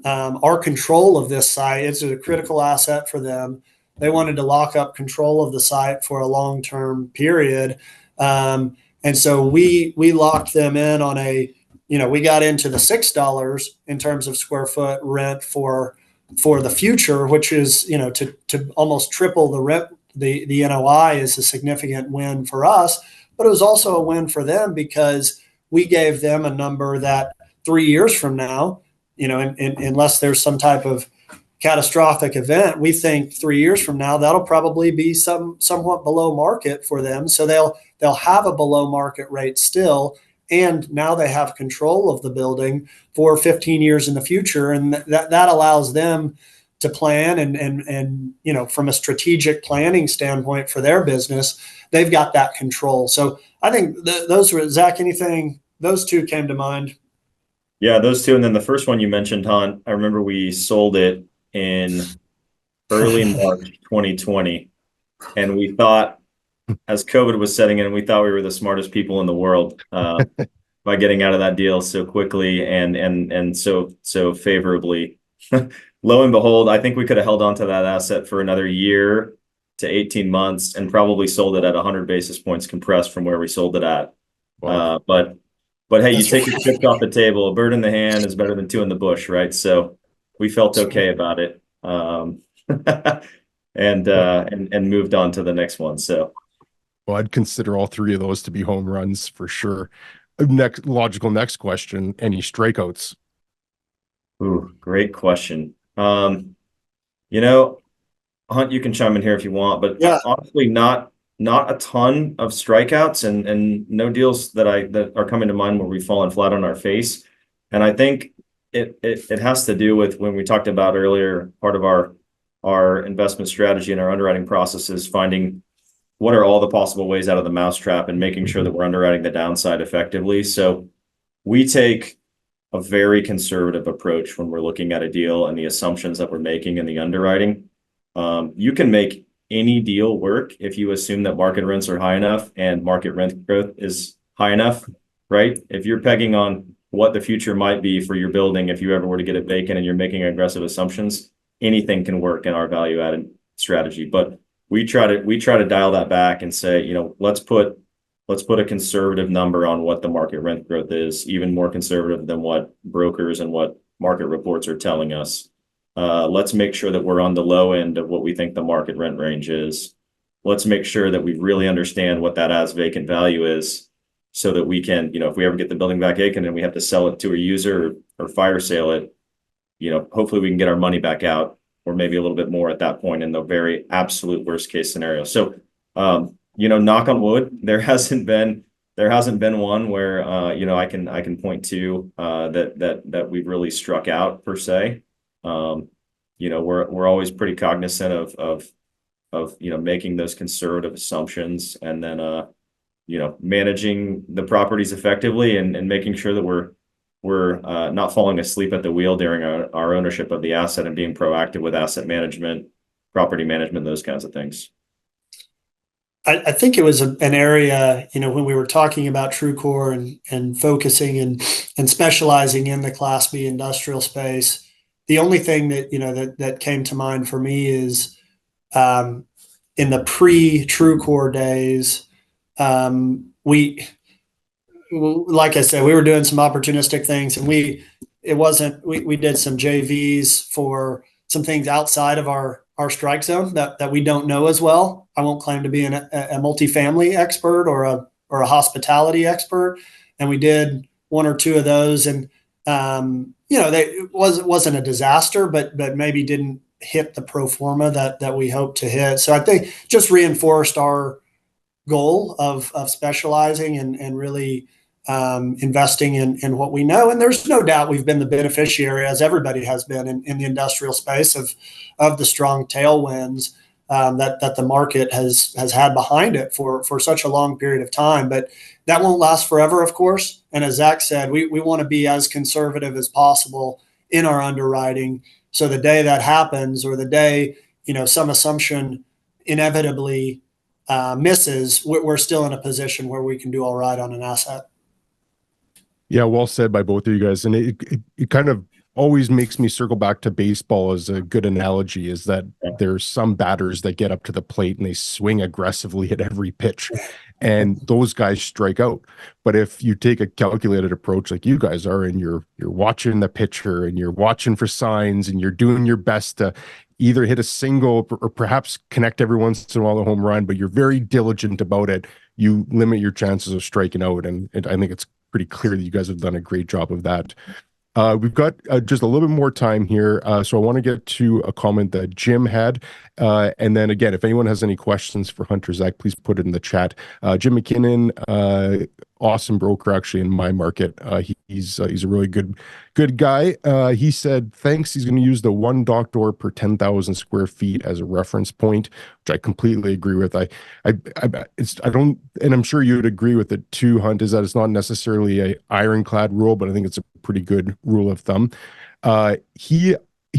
our control of this site. It's a critical asset for them. They wanted to lock up control of the site for a long-term period. And so we locked them in on we got into the $6 in terms of square foot rent for the future, which is, to almost triple the rent, the NOI is a significant win for us. But it was also a win for them because we gave them a number that 3 years from now, unless there's some type of catastrophic event, we think 3 years from now, that'll probably be somewhat below market for them. So they'll have a below market rate still. And now they have control of the building for 15 years in the future. And that allows them to plan and from a strategic planning standpoint for their business, they've got that control. So I think those were, Zach, those two came to mind. Yeah, those two. And then the first one you mentioned, Hunt, I remember we sold it in early March 2020. And we thought as COVID was setting in, we thought we were the smartest people in the world by getting out of that deal so quickly and so favorably. Lo and behold, I think we could have held on to that asset for another year to 18 months and probably sold it at 100 basis points compressed from where we sold it at. Wow. But hey, you That's take right. your chips off the table. A bird in the hand is better than two in the bush, right? So we felt okay about it, and moved on to the next one. So Well, I'd consider all three of those to be home runs for sure. Next question, any strikeouts? ooh, great question. You know, Hunt, you can chime in here if you want, but Yeah. honestly, not a ton of strikeouts and no deals that are coming to mind where we've fallen flat on our face. And I think it has to do with when we talked about earlier, part of our investment strategy and our underwriting process is finding what are all the possible ways out of the mousetrap and making sure that we're underwriting the downside effectively. So we take a very conservative approach when we're looking at a deal and the assumptions that we're making in the underwriting. You can make any deal work if you assume that market rents are high enough and market rent growth is high enough, right? If you're pegging on what the future might be for your building, if you ever were to get it vacant and you're making aggressive assumptions, anything can work in our value added strategy. But we try to dial that back and say, let's put a conservative number on what the market rent growth is, even more conservative than what brokers and what market reports are telling us. Let's make sure that we're on the low end of what we think the market rent range is. Let's make sure that we really understand what that as vacant value is so that we can, if we ever get the building back vacant and we have to sell it to a user or fire sale it, hopefully we can get our money back out or maybe a little bit more at that point in the very absolute worst case scenario. So, knock on wood, there hasn't been one where, I can point to that we've really struck out per se. We're always pretty cognizant of making those conservative assumptions and then managing the properties effectively and making sure that we're not falling asleep at the wheel during our ownership of the asset and being proactive with asset management, property management, those kinds of things. I think it was an area, when we were talking about TruCore and focusing and specializing in the Class B industrial space. The only thing that came to mind for me is in the pre-TruCore days, like I said, we were doing some opportunistic things, and we did some JVs for some things outside of our strike zone that we don't know as well. I won't claim to be a multifamily expert or a hospitality expert, and we did one or two of those, and it wasn't a disaster, but maybe didn't hit the pro forma that we hoped to hit. So I think just reinforced our goal of specializing and really investing in what we know. And there's no doubt we've been the beneficiary, as everybody has been in the industrial space, of the strong tailwinds that the market has had behind it for such a long period of time. But that won't last forever, of course. And as Zach said, we want to be as conservative as possible in our underwriting. So the day that happens, or the day some assumption inevitably misses, we're still in a position where we can do all right on an asset. Yeah, well said by both of you guys. And it kind of always makes me circle back to baseball as a good analogy, is that there's some batters that get up to the plate and they swing aggressively at every pitch, and those guys strike out. But if you take a calculated approach like you guys are, and you're watching the pitcher and you're watching for signs and you're doing your best to either hit a single or perhaps connect every once in a while a home run, but you're very diligent about it, you limit your chances of striking out. And I think it's pretty clear that you guys have done a great job of that. We've got just a little bit more time here, so I want to get to a comment that Jim had, and then again, if anyone has any questions for Hunter, Zach, please put it in the chat. Jim McKinnon, awesome broker actually in my market. He's a really good guy. He said thanks. He's going to use the one dock door per 10,000 square feet as a reference point, which I completely agree with. I don't, and I'm sure you would agree with it too, Hunt, is that it's not necessarily a ironclad rule, but I think it's a pretty good rule of thumb. He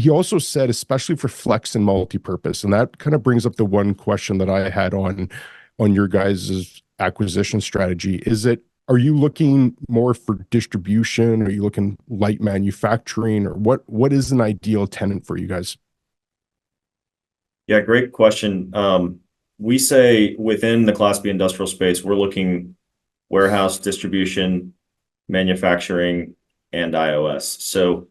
also said, especially for flex and multi-purpose, and that kind of brings up the one question that I had on on your guys' acquisition strategy. Are you looking more for distribution? Are you looking light manufacturing, or what is an ideal tenant for you guys? Yeah, great question. We say within the Class B industrial space, we're looking warehouse, distribution, manufacturing, and IOS. So,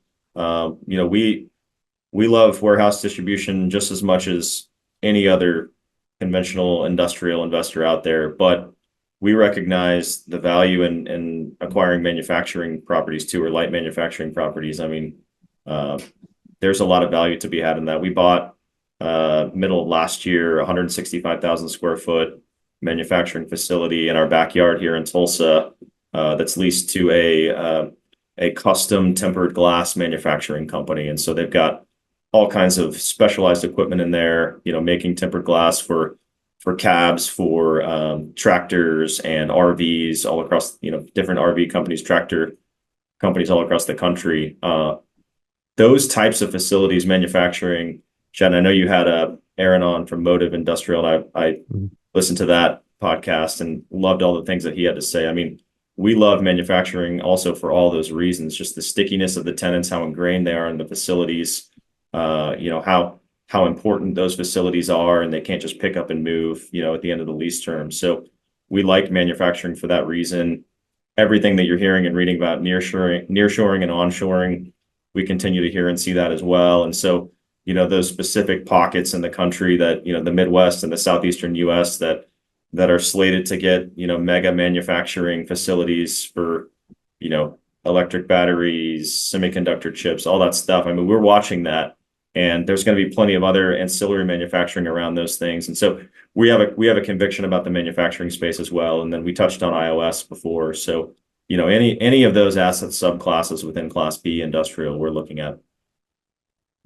we love warehouse distribution just as much as any other conventional industrial investor out there, but we recognize the value in acquiring manufacturing properties too, or light manufacturing properties. I mean, there's a lot of value to be had in that. We bought middle of last year, 165,000 square foot manufacturing facility in our backyard here in Tulsa, that's leased to a custom tempered glass manufacturing company. And so they've got all kinds of specialized equipment in there, making tempered glass for cabs, for tractors and RVs all across, different RV companies, tractor companies all across the country. Those types of facilities, manufacturing. Jen, I know you had Aaron on from Motive Industrial, and I listened to that podcast and loved all the things that he had to say. I mean, we love manufacturing also for all those reasons, just the stickiness of the tenants, how ingrained they are in the facilities, how important those facilities are, and they can't just pick up and move, at the end of the lease term. So we like manufacturing for that reason. Everything that you're hearing and reading about nearshoring and onshoring, we continue to hear and see that as well. And so, those specific pockets in the country that, the Midwest and the Southeastern US that are slated to get, mega manufacturing facilities for, electric batteries, semiconductor chips, all that stuff. I mean, we're watching that, and there's going to be plenty of other ancillary manufacturing around those things. And so we have a conviction about the manufacturing space as well. And then we touched on iOS before. So, any of those asset subclasses within Class B industrial we're looking at.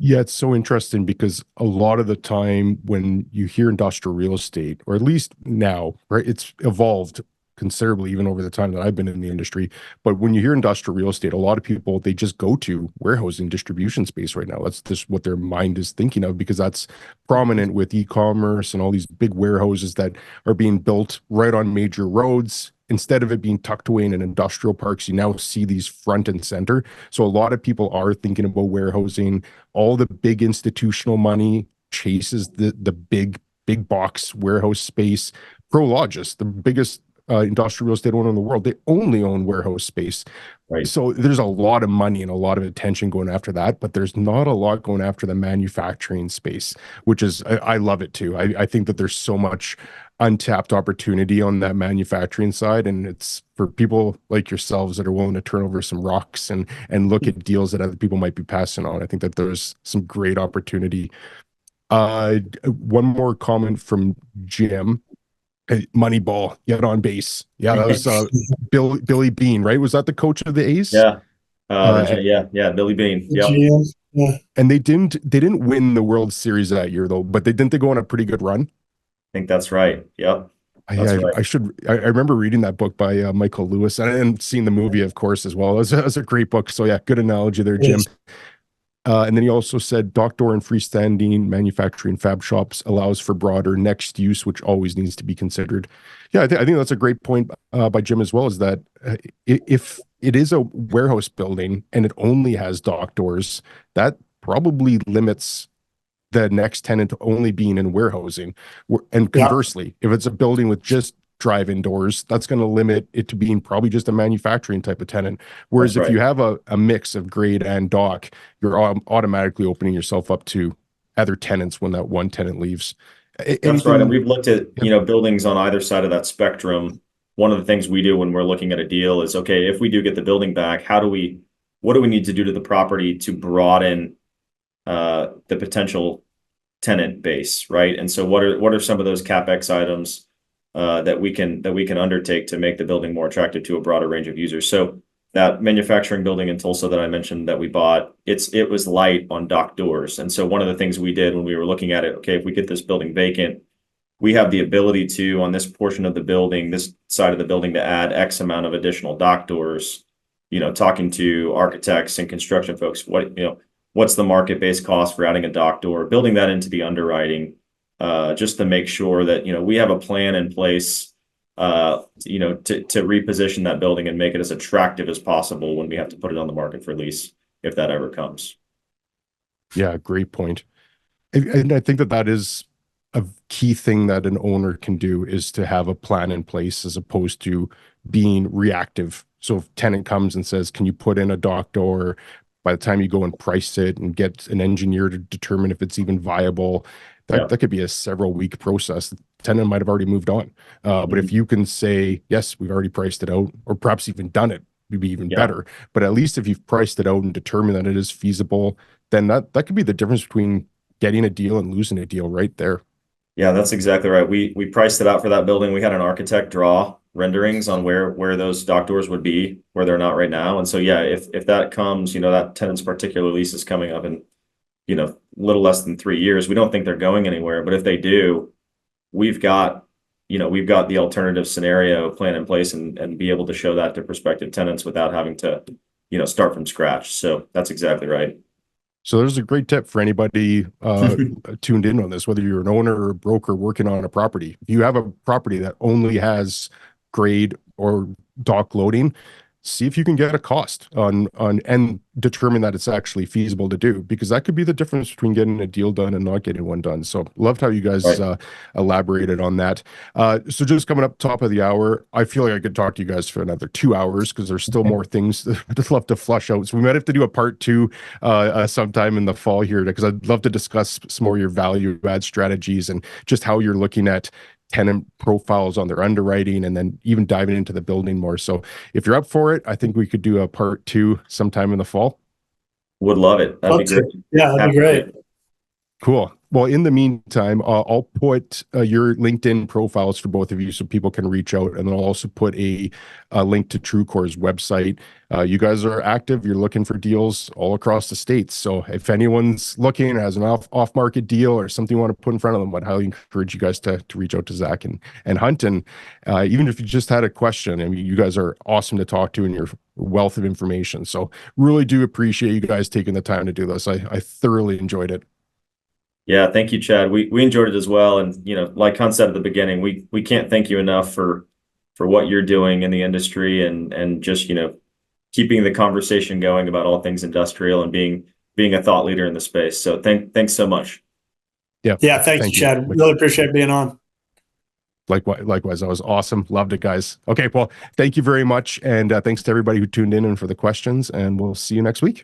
Yeah, it's so interesting because a lot of the time when you hear industrial real estate, or at least now, right, it's evolved considerably even over the time that I've been in the industry. But when you hear industrial real estate, a lot of people, they just go to warehousing distribution space right now. That's just what their mind is thinking of, because that's prominent with e-commerce and all these big warehouses that are being built right on major roads. Instead of it being tucked away in an industrial parks, you now see these front and center. So a lot of people are thinking about warehousing. All the big institutional money chases the big box warehouse space. Prologis, the biggest industrial real estate owner in the world, they only own warehouse space. Right. So there's a lot of money and a lot of attention going after that, but there's not a lot going after the manufacturing space, which is, I love it too. I think that there's so much untapped opportunity on that manufacturing side, and it's for people like yourselves that are willing to turn over some rocks and look at deals that other people might be passing on. I think that there's some great opportunity. One more comment from Jim. Moneyball, get on base. Yeah, that was Billy Beane, right? Was that the coach of the A's? Yeah. Billy Beane. Yeah. Yeah. And they didn't win the World Series that year though, but didn't they go on a pretty good run? I think that's right. Yep. That's right. I remember reading that book by Michael Lewis, and seeing the movie, of course, as well. It was a great book. So yeah, good analogy there, Jim. Yes. And then he also said dock door and freestanding manufacturing fab shops allows for broader next use, which always needs to be considered. Yeah, I think that's a great point by Jim as well, is that if it is a warehouse building and it only has dock doors, that probably limits the next tenant only being in warehousing. And conversely, if it's a building with just drive-in doors, that's going to limit it to being probably just a manufacturing type of tenant. Whereas if you have a mix of grade and dock, you're automatically opening yourself up to other tenants when that one tenant leaves. That's right. And we've looked at, buildings on either side of that spectrum. One of the things we do when we're looking at a deal is, okay, if we do get the building back, what do we need to do to the property to broaden the potential tenant base, right? And so what are some of those CapEx items that we can undertake to make the building more attractive to a broader range of users? So that manufacturing building in Tulsa that I mentioned that we bought, it was light on dock doors. And so one of the things we did when we were looking at it, okay, if we get this building vacant, we have the ability to, on this portion of the building, this side of the building, to add X amount of additional dock doors, talking to architects and construction folks, what's the market-based cost for adding a dock door, building that into the underwriting. just to make sure that, we have a plan in place, to reposition that building and make it as attractive as possible when we have to put it on the market for lease, if that ever comes. Yeah, great point. And I think that that is a key thing that an owner can do, is to have a plan in place as opposed to being reactive. So if tenant comes and says, can you put in a dock door? By the time you go and price it and get an engineer to determine if it's even viable, that could be a several week process. The tenant might have already moved on. But if you can say, yes, we've already priced it out, or perhaps even done it, would be even better. But at least if you've priced it out and determined that it is feasible, then that could be the difference between getting a deal and losing a deal right there. Yeah, that's exactly right. We priced it out for that building. We had an architect draw renderings on where those dock doors would be, where they're not right now. And so, yeah, if that comes, that tenant's particular lease is coming up in, little less than 3 years. We don't think they're going anywhere, but if they do, we've got the alternative scenario plan in place and be able to show that to prospective tenants without having to, start from scratch. So that's exactly right. So there's a great tip for anybody tuned in on this, whether you're an owner or a broker working on a property. If you have a property that only has grade or dock loading, see if you can get a cost on and determine that it's actually feasible to do, because that could be the difference between getting a deal done and not getting one done. So loved how you guys elaborated on that. So just coming up top of the hour, I feel like I could talk to you guys for another 2 hours, because there's still more things that love to flush out. So we might have to do a part 2 sometime in the fall here, because I'd love to discuss some more of your value add strategies and just how you're looking at tenant profiles on their underwriting, and then even diving into the building more. So if you're up for it, I think we could do a part 2 sometime in the fall. Would love it. That'd be great. Yeah, that'd be great. Cool. Well, in the meantime, I'll put your LinkedIn profiles for both of you so people can reach out. And then I'll also put a link to TruCore's website. You guys are active. You're looking for deals all across the states. So if anyone's looking, has an off-market deal or something you want to put in front of them, I'd highly encourage you guys to reach out to Zach and Hunt. And even if you just had a question, I mean, you guys are awesome to talk to, and your wealth of information. So really do appreciate you guys taking the time to do this. I thoroughly enjoyed it. Yeah, thank you, Chad. We enjoyed it as well. And, like Hunt said at the beginning, we can't thank you enough for what you're doing in the industry, and just, keeping the conversation going about all things industrial and being a thought leader in the space. So thanks so much. Yeah. Thank you, Chad. Really appreciate being on. Likewise, that was awesome. Loved it, guys. Okay, well, thank you very much. And thanks to everybody who tuned in and for the questions, and we'll see you next week.